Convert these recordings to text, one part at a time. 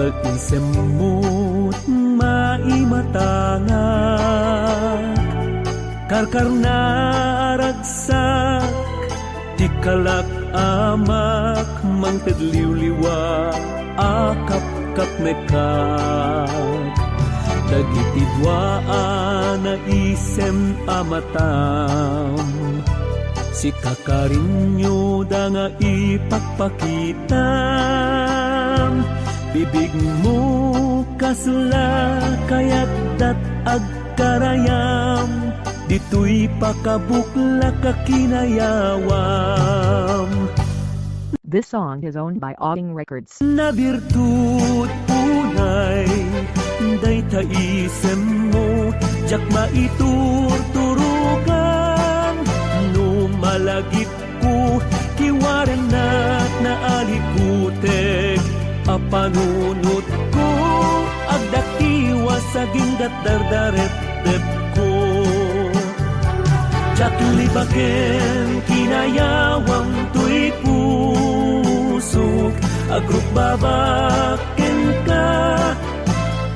tunggal isemut maimatangak karkarna ragsak tikalak amak mangtadliwliwa akap-kap mekak dagiti dwaan na isem amatam si kakarinyo da nga ipagpakitam bibig mo kasla kayat dat agkarayam dito'y pakabukla kakinayawam. This song is owned by Auding Records. Na birtud unay day taisem mo jak maiturturugan no malagip ko kiwaren at naalikutek apanunot ko agdakiwa saging datdardarep-dep ko jak libaken kinayawang tuy pusok agruk babaken ka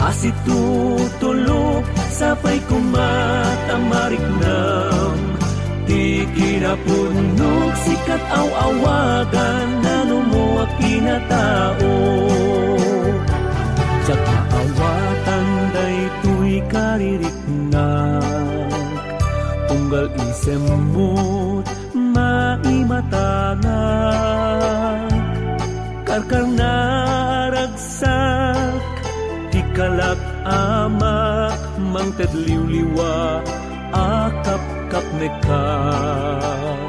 asit tutulog sapay kumatamarik nam di kinapunog sikat aw-awagan na lumuwag kinatao jak maawatan day tuy kaririknak tunggal isemut maimatangak karkarna ragsak tikalak amak mangtadliwliwa akap-kap mekak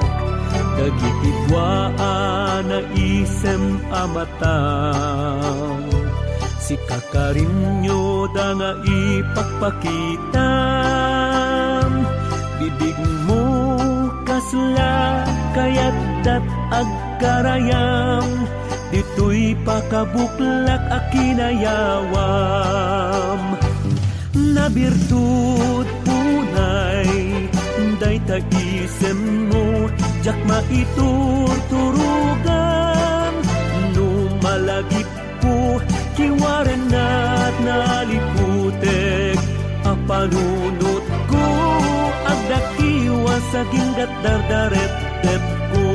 dagiti dwaan na isem amatam si kakarinyo da nga ipagpakitam bibig mo kasla kayat dat agkarayam dito'y pakabuklak akinayawam na birtud punay day tagisem mo jak maiturturugan no malagip ko kiwaren at naliputek apanunot ko agdakiwa saging datdardarep-dep ko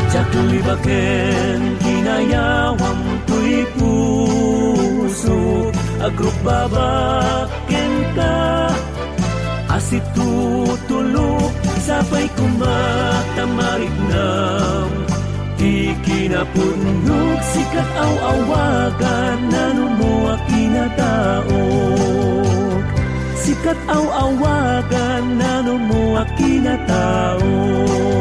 jak libaken kinayawang tuy puso agruk babaken ka asit tutulog sapay kumatamarik nam di kinapunog sikat aw-awagan na lumuwag kinataog sikat aw-awagan na lumuwag kinataog.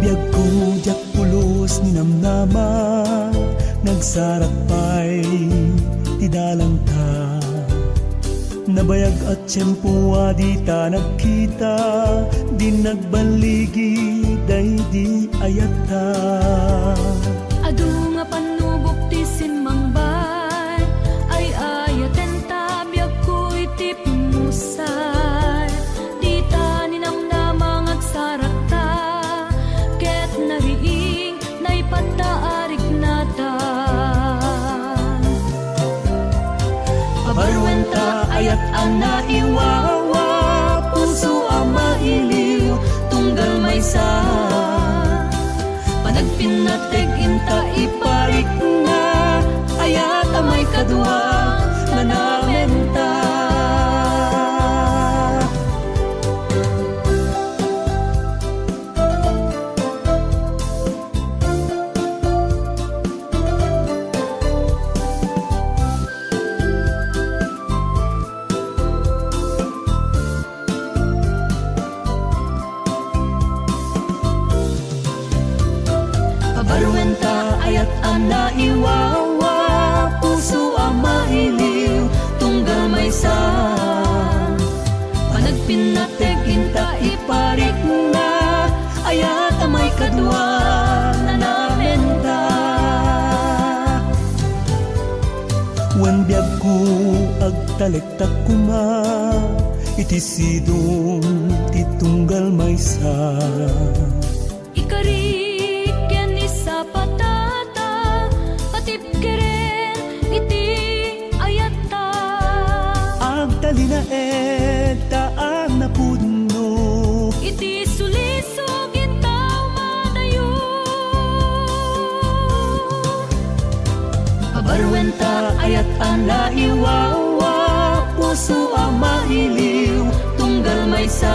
Biyag ko jak pulos ni namnama nagsarat pa'y tidalang ta nabayag at tiyempo di ta nagkita di nagbaligi day di ayata adu nga panubok ti sinmangban ay ayaten ta biyag ko iti pimusay di ta ninamnamang agsarat nariing naipataarik natan pabarwanta ayat ang naiwawa puso ang mailiw tunggal may sa panagpinateg inta iparik na ayat ang may kadwa na namenta Wen biag ko agtalektak kuma, iti sidong ti tunggal maysa. Ikarik yan isa patata, patip keren iti ayata. Agtalina taan na pudno, Iti sulisog intaw madayo. Pabarwenta ayat ang naiwawa, puso ang mahiliw, tunggal maysa.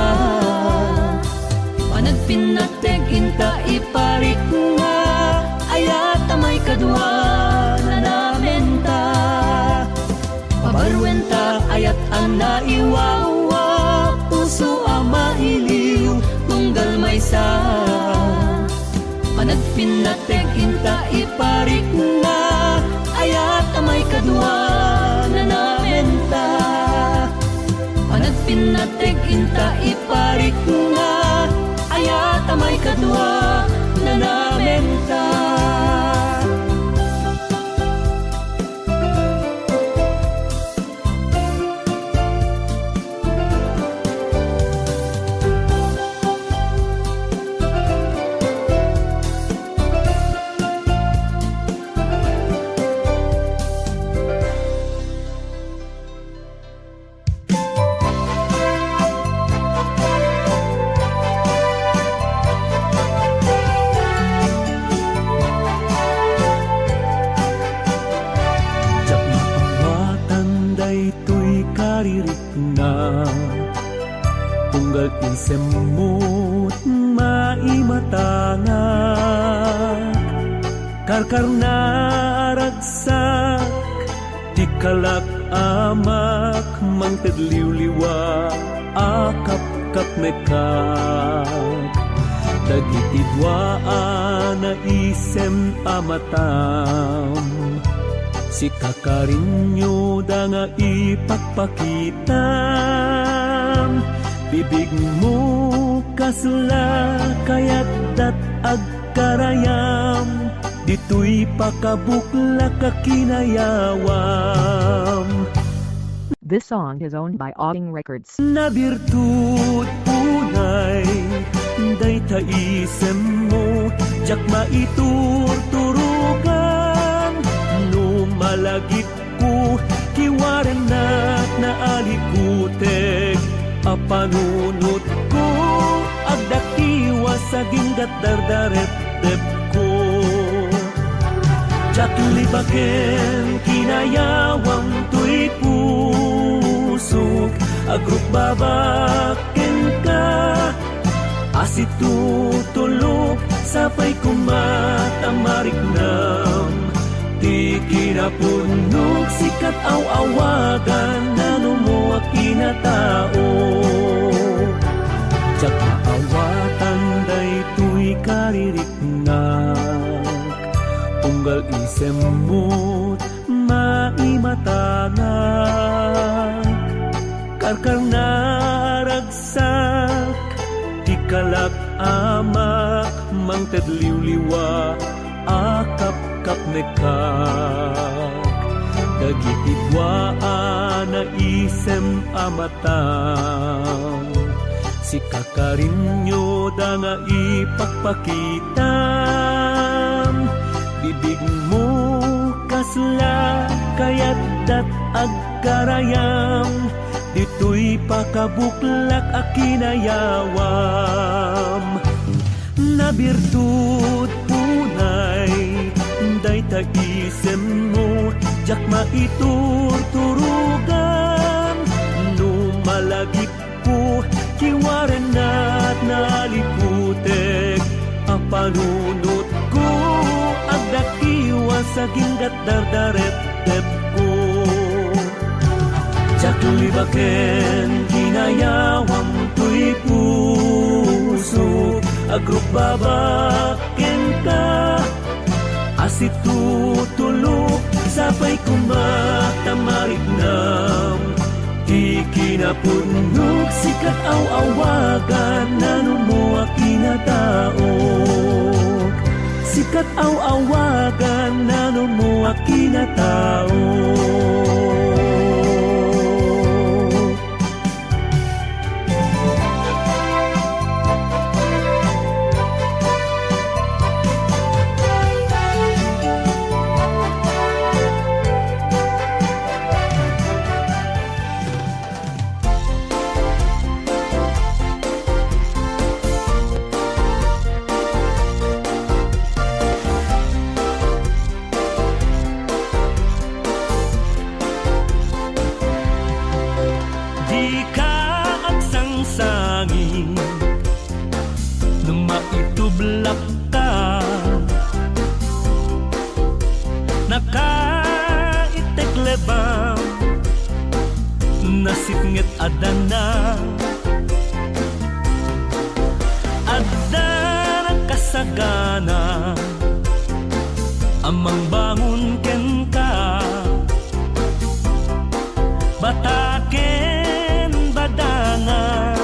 Panagpinateg inta iparik nga, ayat ang may kadwa na namenta. Pabarwenta ayat ang naiwawa, puso ang mahiliw, tunggal maysa. Panagpinateg inta iparik nga, ayat ang may kadwa na namenta. Panagpinateg inta iparik nga, ayat ang may kadwa na namenta. jak mapawatan daytoy karirik na, tunggal isemut maimatangak. Karkar na ragsak, di kalak amak, mangtadliwliwa, akap-kap mekak. Dagiti dwaan na isem amatam, si kakarinyo da nga ipagpakitam. Bibig mo kasla kayat dat agkarayam, dito'y pakabukla kakinayawam. This song is owned by Auding Records. Na birtud unay, day taisem mo, jak maiturturugan. No malagip ko, kiwaren at naalikutek, apanunot ko, agdakiwa sa ginggat dardarep-dep ko. Jak libaken, kinayawang tuy pusok, agruk babaken ka, asit tutulog, sapay kumatamarik nam. Di kinapunog, sikat aw-awagan, nano mo akinatao. Jak maawatan daytoy karirik na, tunggal isemut maimatangak. Karkar na ragsak, di kalak amak, mangtadliwliwa, akap-kap mekak. Dagiti dwaan na isem amatang, si kakarinyo da nga ipagpakitam. Bibig mo kasla kayat dat agkarayam, dito'y pakabuklak akinayawam. Na birtud punay, day tagisem mo, jak maiturturugan. No malagip ko, kiwaren at naliputek, apanunot ko, agdakiwa sa ginggat dardarep-dep ko. Jak libaken, kinayawang tuy puso, agruk babaken ka, asit tutulog, sapay kumatamarik nam. Di kinapunog, sikat aw-awagan, nano mo akinataog. Sikat aw-awagan, nano mo akinataog. tulak ka, nakaitek lebang, nasipngit adana, adana kasagana, amang bangun ken ka, bataken badangan,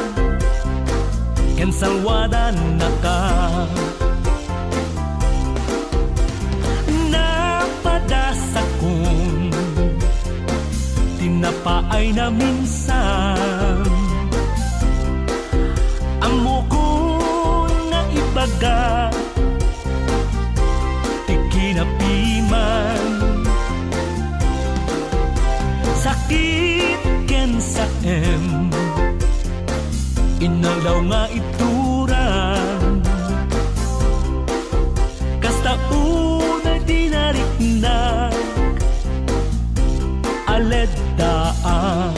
ken salwadan naka. Napadasakon, tinapaay na minsan, ang mukon na ibaga, tikinapiman, sakit ken saem, inalaw nga ituran, kasta una dinariknak, aledaan.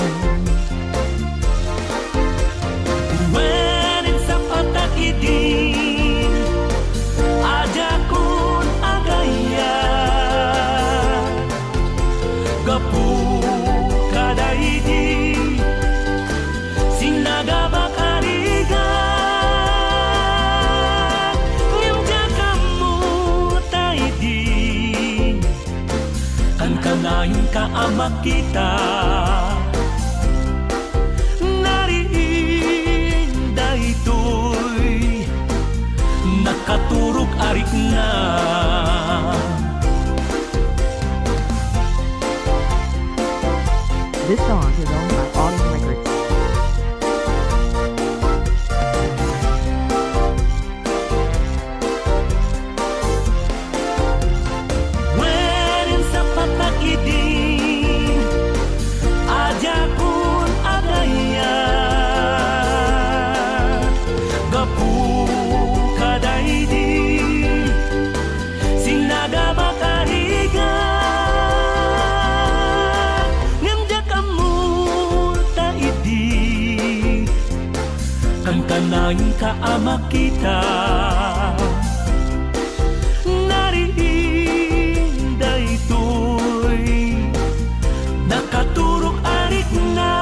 When sa patakidin, ajakon agaya, gapu kadaidi, sinagabakariga, ngimjakamu taidi, kan kanayon ka ama kita, nariin daytoy, nakaturog arik na. This song is owned by Autumn Records. When sa patakidin, ajakon agaya, gapu kadaidi, sinagabakariga, ngamjakamu taidi, kan kanayon ka ama kita, nariin daytoy, nakaturog arik na.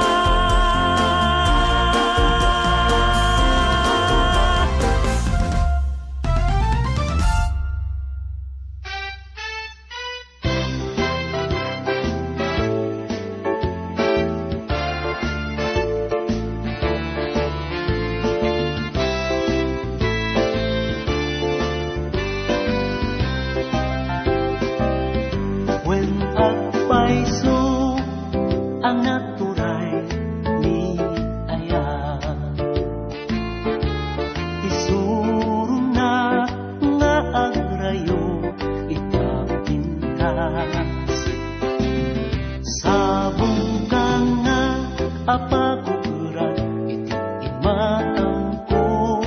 When agpaiso ang naturay ni aya, isuro na nga agrayo itapintas, sabong ka nga apaguran iti imatang ko,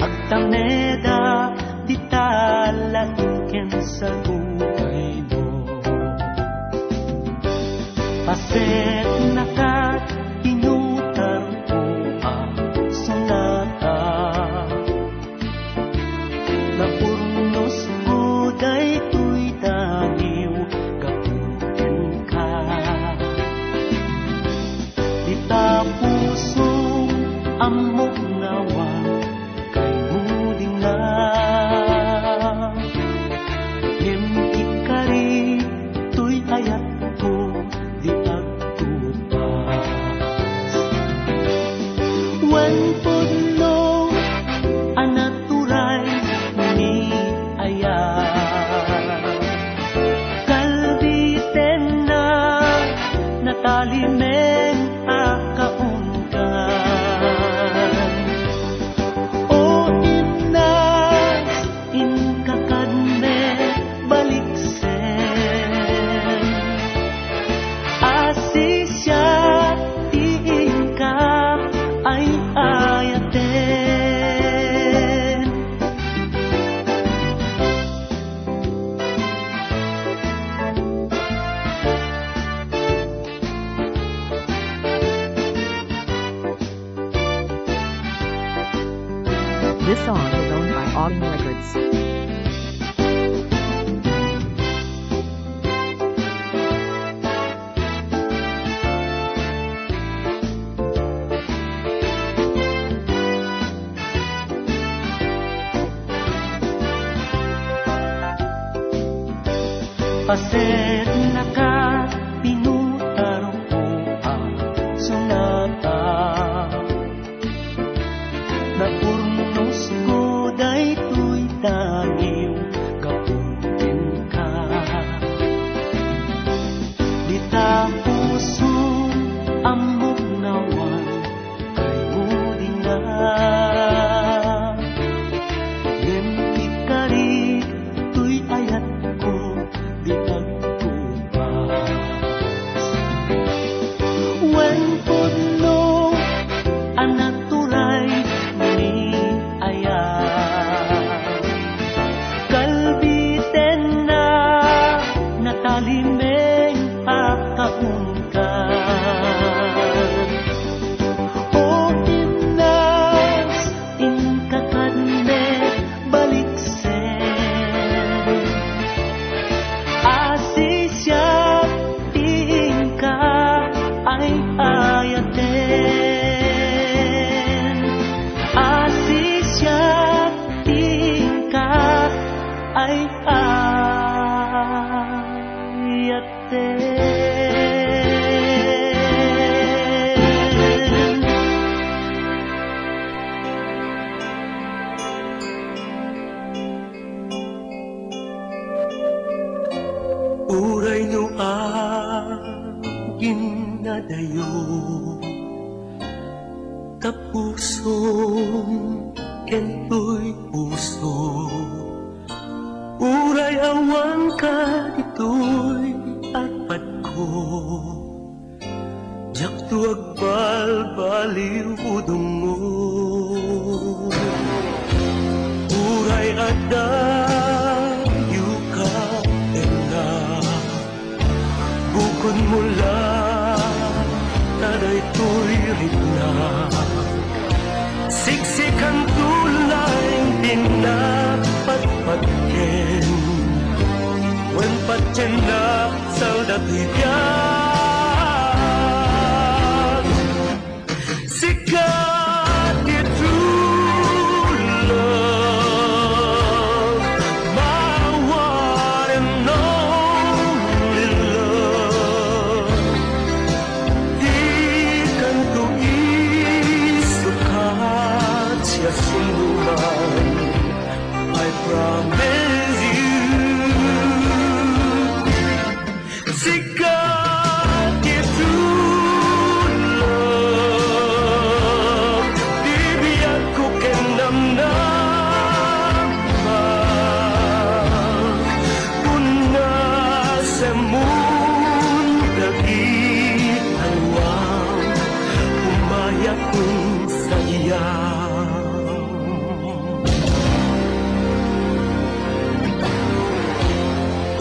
agtameda di talahin sa buhay mo. Paset na ka, inutar ko ang sunata, napurnos mo daytoy daniw, gaputin ka. Di tapusong amok nawa, kay muding na. Ikari tuy ayat ko di agtupas, wan pudno anaturay ni aya, kalbiten na natalimen akaungkan, o inas inkakadme baliksen, asisya tiingka ay ayaten. song is owned by Auding Records. Paset na ka, pinutaro ko ang sunata. Napurnos ko daytoy tanging kapunin ka. Di ta puso ambok nawan kay mudi nga. Lempit ka rin tuy ayat ko di pagtupas. When puno anak turay ni ayat kalbiten na natalimeng akahungkan. O tinas inkakadne baliksen asisya tingka ay ayaten. Asisya tingka ay ayaten. Uray no ginadayo tapusong kento'y puso. Uray awan ka dito'y agpad ko. Diyak tuwag balbaliw udong mo. Uray adayo ka ena bukod mula taday to'y ritna. Siksik ang tulay pinapatpatken. Wen patyen na saldat higyan. Sikat di true love, my one and only love. Di kan to isukat siya sinuman. I promise you. Sikat di true love, di biyak ko kenamnaman. Una sa mundagit alwang umayak kong sa iyang.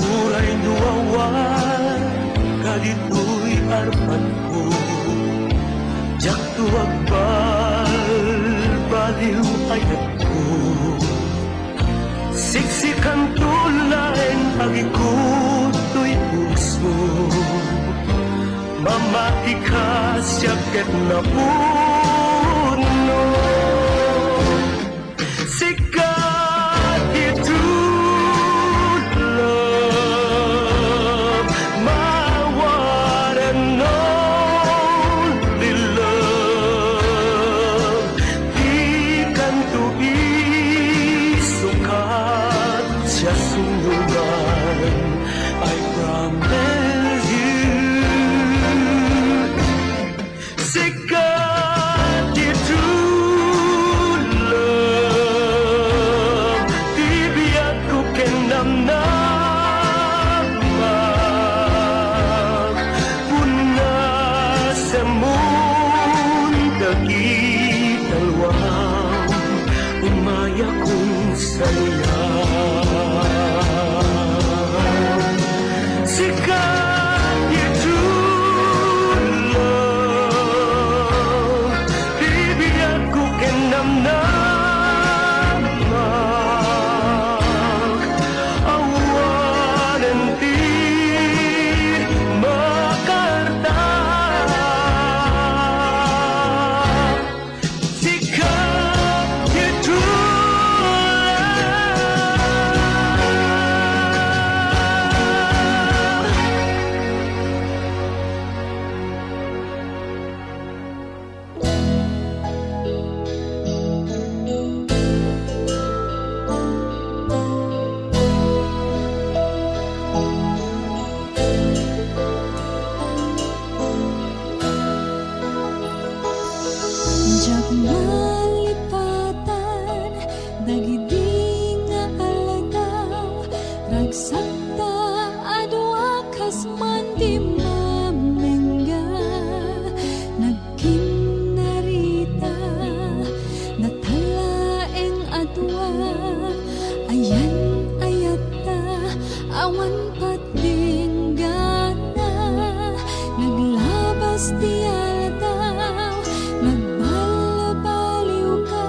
Uray nuawan kadito'y arpan ko. Diyak tuwag baliw ayat ko. Siksik ang tulain agikuto'y puso. Mamati ka siyaket na puno. Sikat di true love, my one and only love. Di kan to isukat siya sunuman. I promise you. Sikat kas man di mamengga, nagkinarita natalaeng adwa, ayan ayata awan patinggana, naglabas di aldaw, nagbalabaliw ka,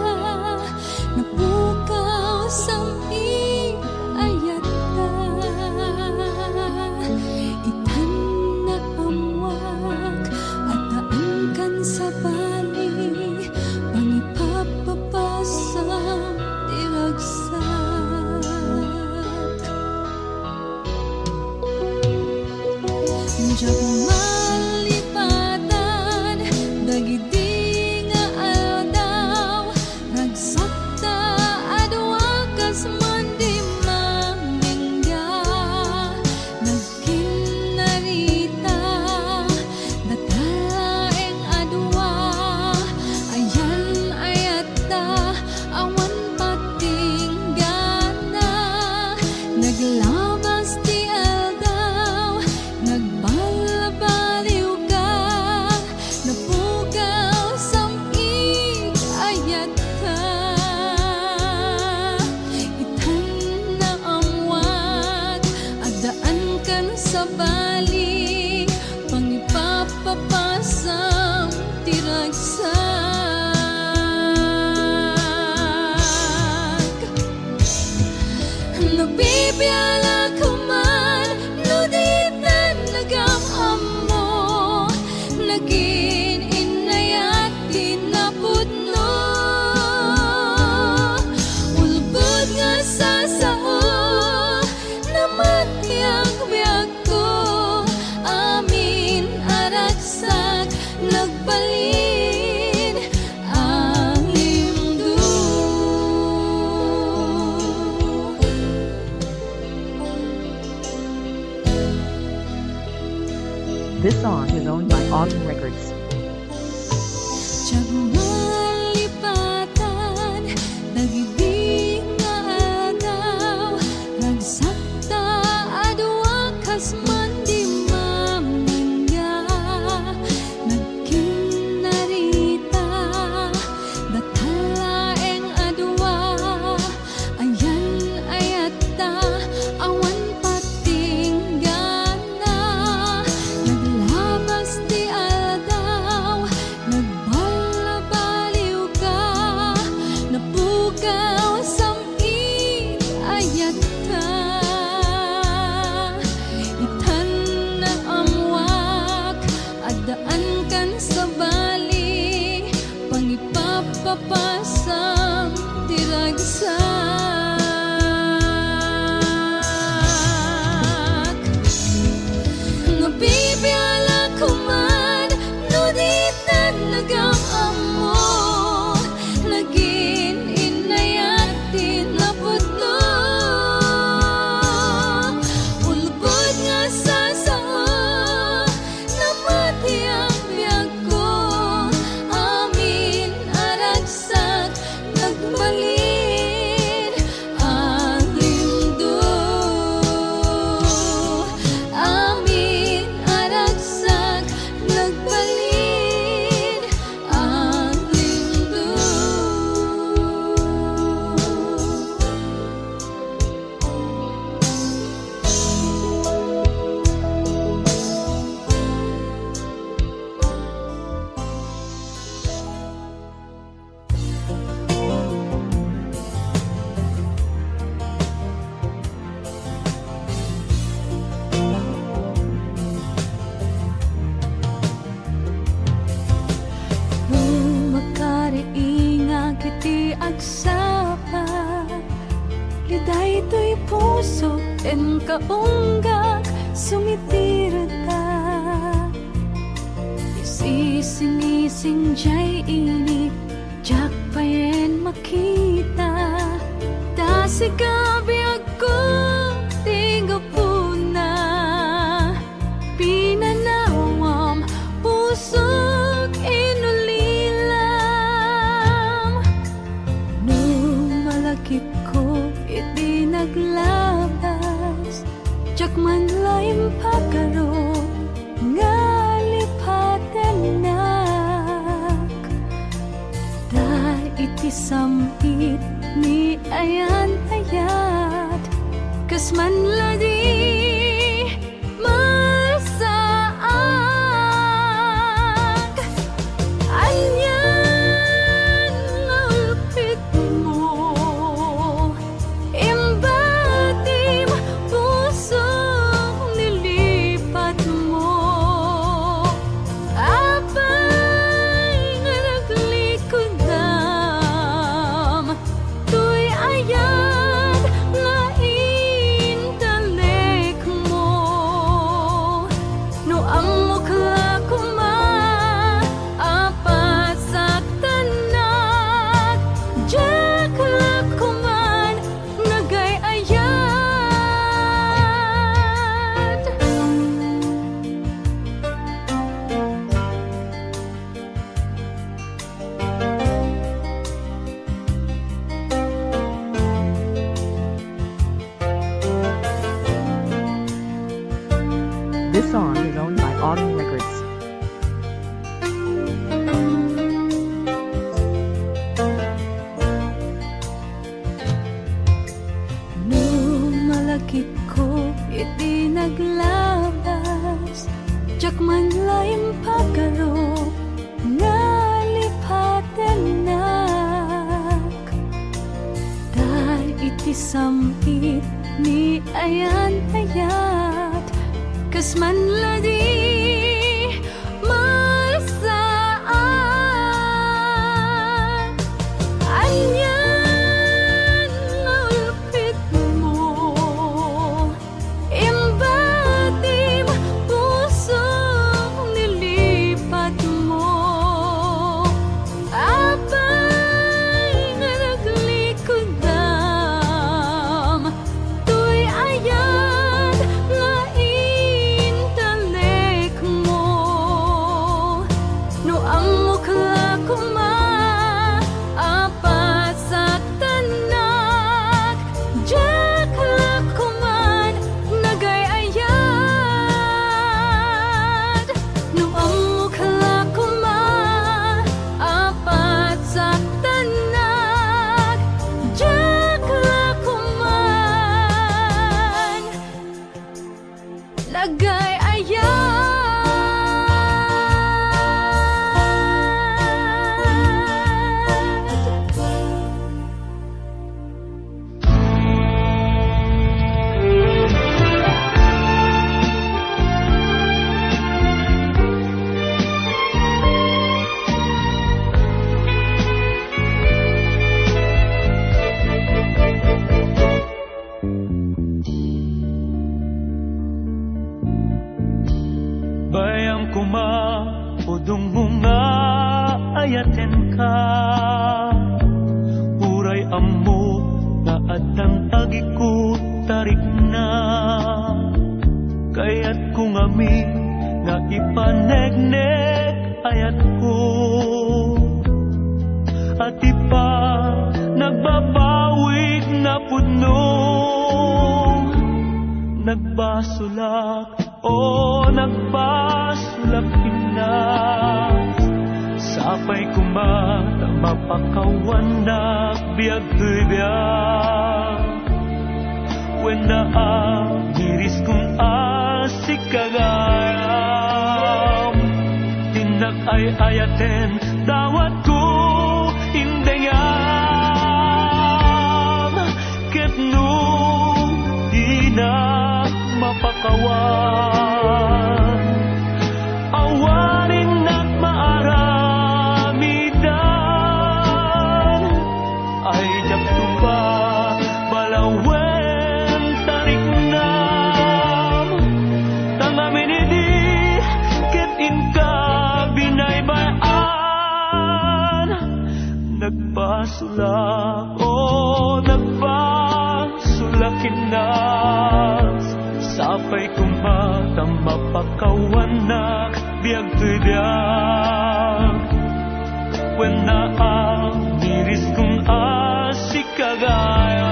napukaw saming ayata, itan na amwak at daan kan sa bali, pangipapapasam tiragsak. Diyak malipatan, dagiti nga aldaw, nagsakta adwa kas man di mamengga, nagkinarita natalaeng adwa, ayan ayata awan patinggana, naglabas di aldaw, nagbalabaliw ka, napukaw saming ayata, itan na amwag at daan kan sa bali, pangipapapasam tiragsak. Nabibiyala ka man, nuditan nagamham mo, naging inayat tinapudno, ulbod nga sa sao, namati ang biyag ko, amin aragsak, nagbalin ang limdo. This song is owned by Autumn Records. Diyak malipatan, dagiti nga aldaw, nagsakta adwa kas man di mamengga, nagkinarita natalaeng adwa, ayan ayata awan patinggana, naglabas di aldaw, nagbalabaliw ka, napukaw saming ayata, itan na amwak at daan kan sa bali, pangipapapasam tiragsak. Nabibiyala ko man, nuditan nagamam mo, naging inayat tinapudno, ulbod nga sa sao, namati ang biyag ko, amin aragsak, nagbalin ang limdo, amin aragsak, nagbalin ang limdo. Makariinga kiti agsapa, liday to'y puso en kaunggak sumitirta, isisingising jay ini jak payen makita, dasigabi ako tinggo puna, pinanawam pusok inulilam, nung malakip ko iti naglabas, jak man laim pagaro nga lipaten nak da iti sampit ni ayan ayat kas man ladi masaag anyan ngulpit mo imbatim pusong nilipat mo apay nga naglikudam tuy ayan nga intalek mo no amok lakuma apat saktanak jak lakuman nagay ayat This song is owned by Autumn Records. no malakip ko iti naglabas jak man laim pagaro nga lipaten nak dahil iti sampit ni ayan ayat kas man ladi masaan anyan ngulpit mo imbatim pusong nilipat mo apay nga naglikudam tuy ayan nga intalek mo no amok lakuma apat saktanak jak lakuman nagay ayat no amok lakuma apat saktanak jak lakuman nagay Bayang kuma udong nga ayaten ka uray ammo nga adang agiku tarik na kayat kung ami nga ipanegnek ayat ko at ipa nagbabawig na pudno nagbasulak o nagbasulak na sapay kumata mapakawan na biyag biyag when na miris kong asik kagayam tinak ay ayaten dawat ko indayam ket no di na mapakawan awarin nak maaramidan ay jaktupa balawen tarik nam tangamin idi ket inka binaybayan nagpasulak o nagpasulakin nas sapay kumata mapakawanak biyag biyag when na miris kong asik kagayam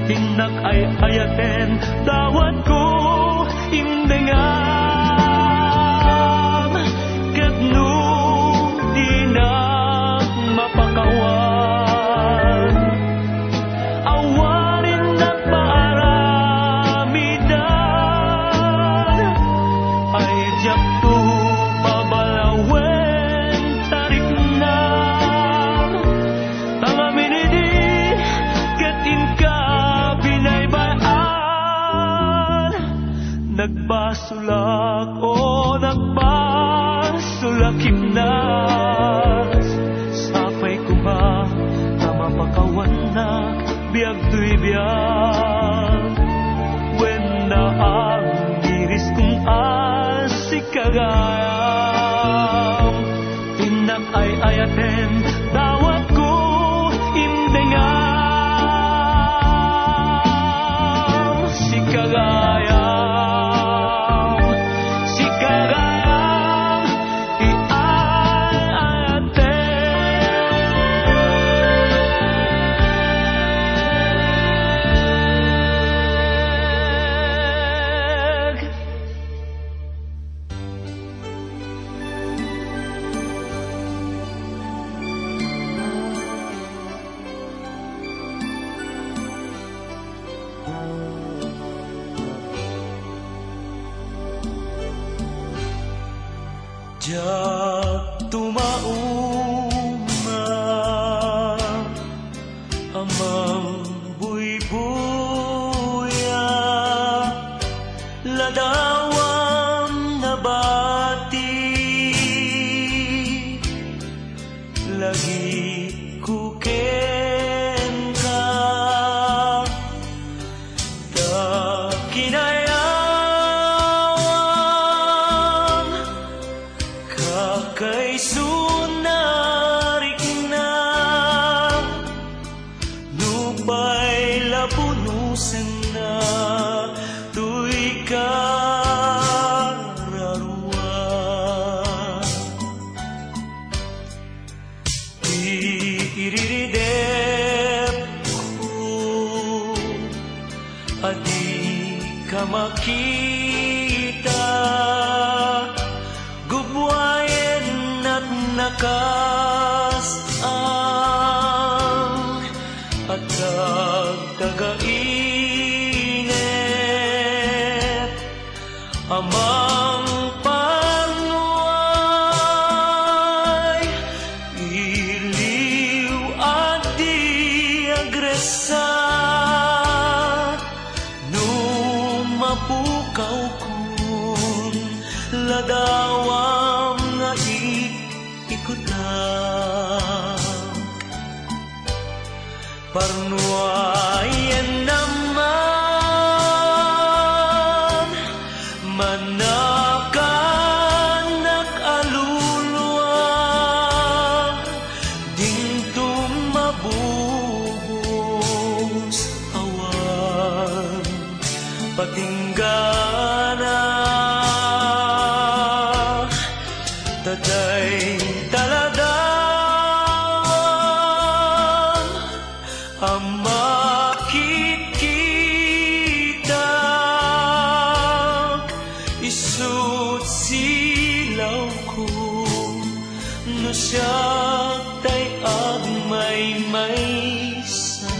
tinak ay ayaten dawat ko imdengam ket nu di na mapakawan awarin na paaramidan ay jak tu babalawen tarik na tangaminidi ket inka binaybayan nagbasulak o nagbasulakip nas sapay ko ba na mapakawan na biag tuy biag when na ang iris kong asikagayam tinak ay ayaten dawat ko imdengam sikagayam sikagayam iayatek Jak tumauma amang buybuya ladawam nabati lagi kuken ka da kinayawam kakay sunarik na nupay lapunusan na tuy kararua iiridep ko adi ka makita gubwayen at nakasang at tagainit amang panguay iliw at di agresat numapukaw kun ladawam nga ikutan parnuayan naman manakanak aluluwa ding tumabubos awan patinggana tatay talagang ang makikita isut silaw ko no siya tay agmay-may sa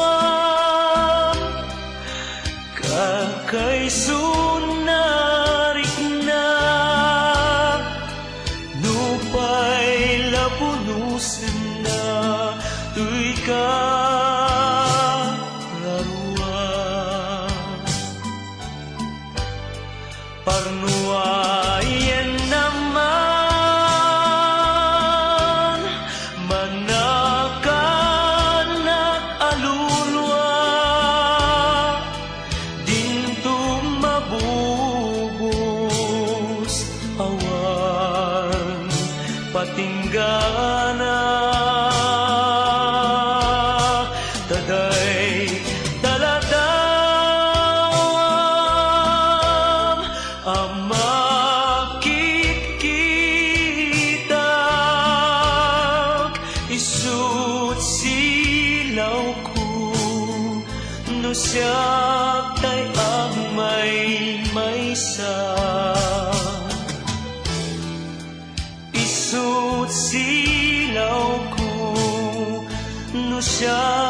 kinayawam kakay sunarik na nupay lapunusan na tuy kararua parnuayan naman manakanak alulwa din bubus awan patinggana taday taladam ang makikita isut silaw ko no siya tay ang may sa isut silaw ko no siya